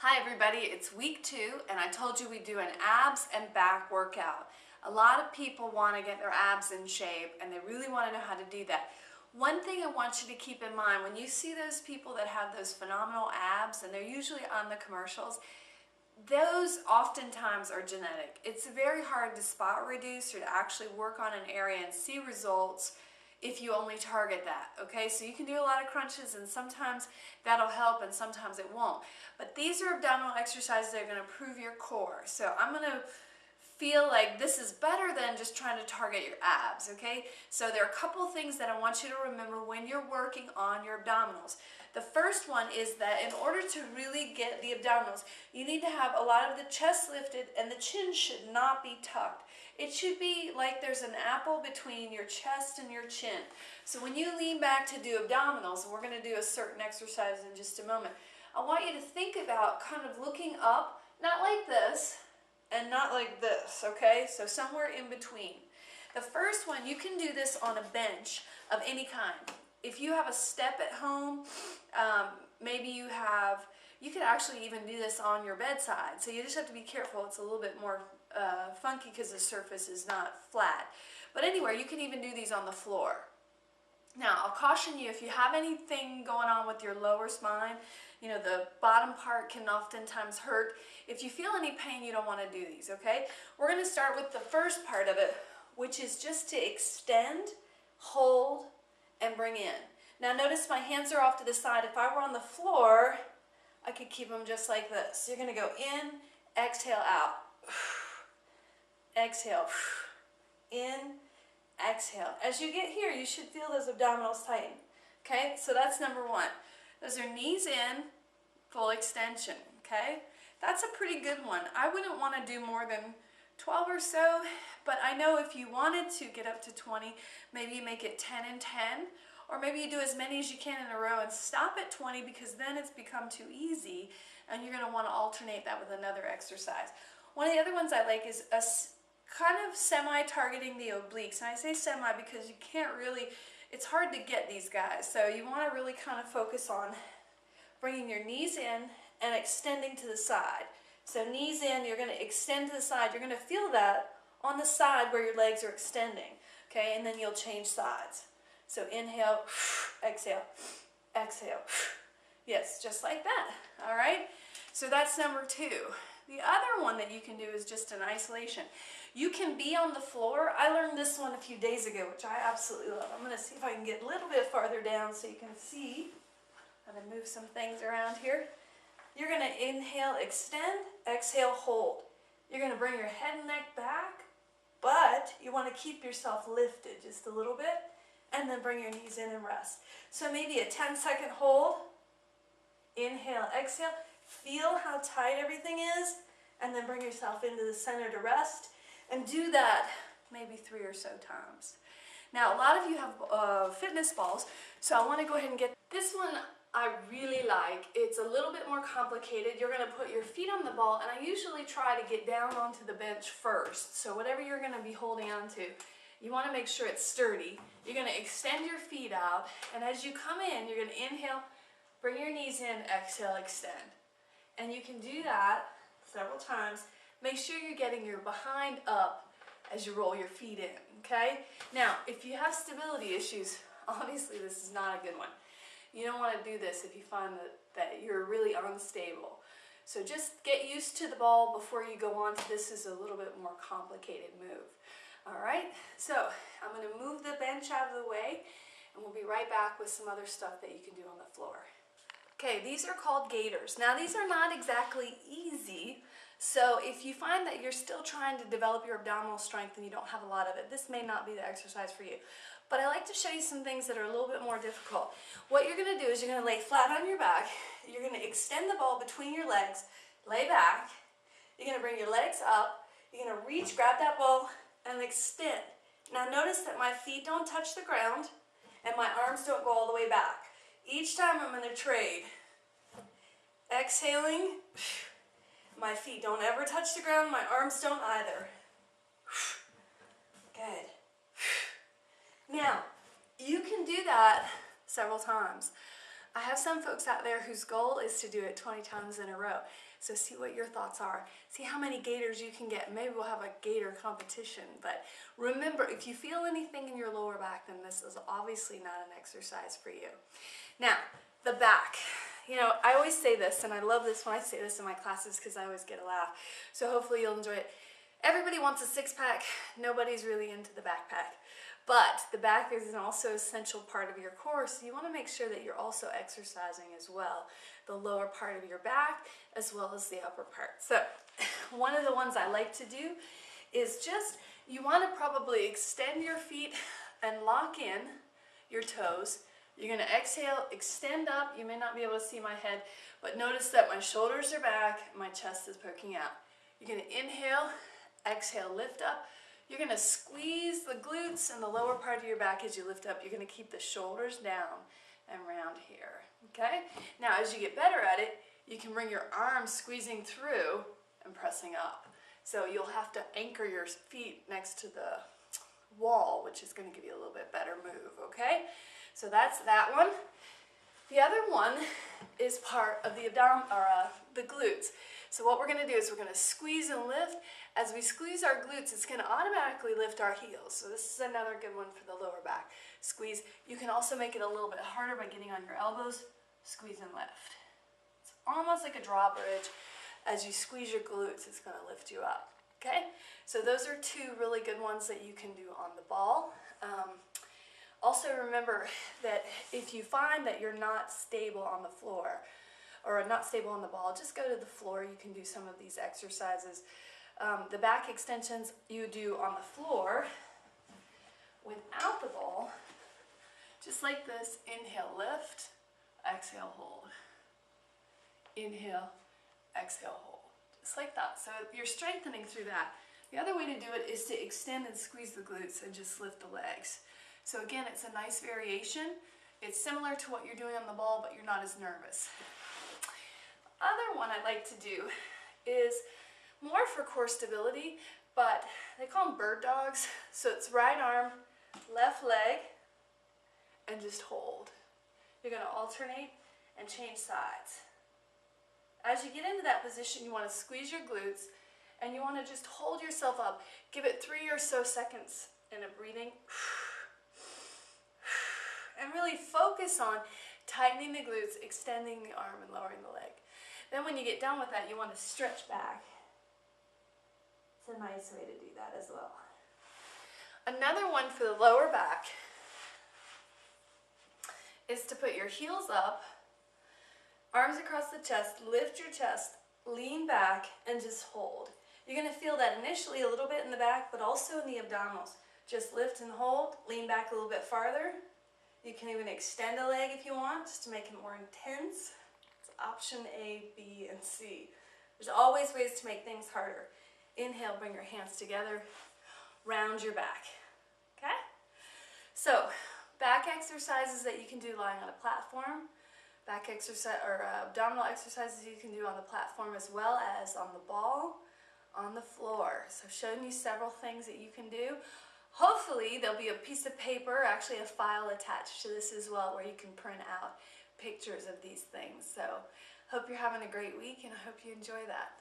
Hi everybody, it's week 2 and I told you we'd do an abs and back workout. A lot of people want to get their abs in shape and they really want to know how to do that. One thing I want you to keep in mind, when you see those people that have those phenomenal abs, and they're usually on the commercials, those oftentimes are genetic. It's very hard to spot reduce or to actually work on an area and see results if you only target that, okay? So you can do a lot of crunches and sometimes that'll help and sometimes it won't. But these are abdominal exercises that are going to improve your core. So I'm going to feel like this is better than just trying to target your abs, okay? So there are a couple things that I want you to remember when you're working on your abdominals. The first one is that in order to really get the abdominals, you need to have a lot of the chest lifted and the chin should not be tucked. It should be like there's an apple between your chest and your chin. So when you lean back to do abdominals, and we're going to do a certain exercise in just a moment, I want you to think about kind of looking up, not like this, and not like this, okay? So somewhere in between. The first one, you can do this on a bench of any kind. If you have a step at home, maybe you could actually even do this on your bedside. So you just have to be careful. It's a little bit more funky because the surface is not flat. But anywhere, you can even do these on the floor. Now, I'll caution you, if you have anything going on with your lower spine, you know, the bottom part can oftentimes hurt. If you feel any pain, you don't want to do these, okay? We're going to start with the first part of it, which is just to extend, hold, and bring in. Now notice my hands are off to the side. If I were on the floor, I could keep them just like this. You're going to go in, exhale, out. Exhale, in, exhale. As you get here, you should feel those abdominals tighten. Okay, so that's number one. Those are knees in, full extension. Okay, that's a pretty good one. I wouldn't want to do more than 12 or so, but I know if you wanted to get up to 20, maybe you make it 10 and 10, or maybe you do as many as you can in a row and stop at 20 because then it's become too easy and you're going to want to alternate that with another exercise. One of the other ones I like is a kind of semi-targeting the obliques. And I say semi because you can't really, it's hard to get these guys. So you want to really kind of focus on bringing your knees in and extending to the side. So knees in, you're going to extend to the side. You're going to feel that on the side where your legs are extending. Okay, and then you'll change sides. So inhale, exhale, exhale. Yes, just like that. All right, so that's number 2. The other one that you can do is just an isolation. You can be on the floor. I learned this one a few days ago, which I absolutely love. I'm going to see if I can get a little bit farther down so you can see. I'm going to move some things around here. You're going to inhale, extend, exhale, hold. You're going to bring your head and neck back, but you want to keep yourself lifted just a little bit, and then bring your knees in and rest. So maybe a 10-second hold. Inhale, exhale. Feel how tight everything is, and then bring yourself into the center to rest, and do that maybe 3 or so times. Now, a lot of you have fitness balls, so I want to go ahead and get this one. I really like. It's a little bit more complicated. You're going to put your feet on the ball, and I usually try to get down onto the bench first. So whatever you're going to be holding on to, you want to make sure it's sturdy. You're going to extend your feet out, and as you come in, you're going to inhale, bring your knees in, exhale, extend. And you can do that several times. Make sure you're getting your behind up as you roll your feet in, okay? Now, if you have stability issues, obviously this is not a good one. You don't want to do this if you find that you're really unstable. So just get used to the ball before you go on to this is a little bit more complicated move. All right, so I'm going to move the bench out of the way and we'll be right back with some other stuff that you can do on the floor. Okay, these are called gaiters. Now these are not exactly easy, so if you find that you're still trying to develop your abdominal strength and you don't have a lot of it, this may not be the exercise for you. But I like to show you some things that are a little bit more difficult. What you're going to do is you're going to lay flat on your back, you're going to extend the ball between your legs, lay back, you're going to bring your legs up, you're going to reach, grab that ball, and extend. Now notice that my feet don't touch the ground and my arms don't go all the way back. Each time I'm going to trade. Exhaling, my feet don't ever touch the ground, my arms don't either. Good. Now, you can do that several times. I have some folks out there whose goal is to do it 20 times in a row. So see what your thoughts are. See how many gaiters you can get. Maybe we'll have a gaiter competition. But remember, if you feel anything in your lower back, then this is obviously not an exercise for you. Now, the back. You know, I always say this, and I love this when I say this in my classes because I always get a laugh. So hopefully you'll enjoy it. Everybody wants a six-pack. Nobody's really into the backpack. But the back is also an essential part of your core, so you want to make sure that you're also exercising as well. The lower part of your back as well as the upper part. So one of the ones I like to do is just, you want to probably extend your feet and lock in your toes. You're going to exhale, extend up. You may not be able to see my head, but notice that my shoulders are back, my chest is poking out. You're going to inhale, exhale, lift up. You're going to squeeze the glutes and the lower part of your back as you lift up. You're going to keep the shoulders down and round here, okay? Now, as you get better at it, you can bring your arms squeezing through and pressing up. So you'll have to anchor your feet next to the wall, which is going to give you a little bit better move, okay? So that's that one. The other one is part of the the glutes. So what we're going to do is we're going to squeeze and lift. As we squeeze our glutes, it's going to automatically lift our heels. So this is another good one for the lower back. Squeeze. You can also make it a little bit harder by getting on your elbows. Squeeze and lift. It's almost like a drawbridge. As you squeeze your glutes, it's going to lift you up. Okay? So those are two really good ones that you can do on the ball. Also remember that if you find that you're not stable on the floor or not stable on the ball, just go to the floor. You can do some of these exercises. The back extensions you do on the floor without the ball, just like this. Inhale, lift, exhale, hold. Inhale, exhale, hold. Just like that. So you're strengthening through that. The other way to do it is to extend and squeeze the glutes and just lift the legs. So again, it's a nice variation. It's similar to what you're doing on the ball, but you're not as nervous. Other one I like to do is more for core stability, but they call them bird dogs. So it's right arm, left leg, and just hold. You're going to alternate and change sides. As you get into that position, you want to squeeze your glutes, and you want to just hold yourself up. Give it 3 or so seconds in a breathing. And really focus on tightening the glutes, extending the arm, and lowering the leg. Then when you get done with that, you want to stretch back. It's a nice way to do that as well. Another one for the lower back is to put your heels up, arms across the chest, lift your chest, lean back, and just hold. You're going to feel that initially a little bit in the back, but also in the abdominals. Just lift and hold, lean back a little bit farther. You can even extend a leg if you want, just to make it more intense. It's option A, B, and C. There's always ways to make things harder. Inhale, bring your hands together, round your back. Okay? So, back exercises that you can do lying on a platform, back exercise or abdominal exercises you can do on the platform as well as on the ball, on the floor. So I've shown you several things that you can do. Hopefully there'll be a piece of paper, actually a file attached to this as well, where you can print out pictures of these things. So hope you're having a great week, and I hope you enjoy that.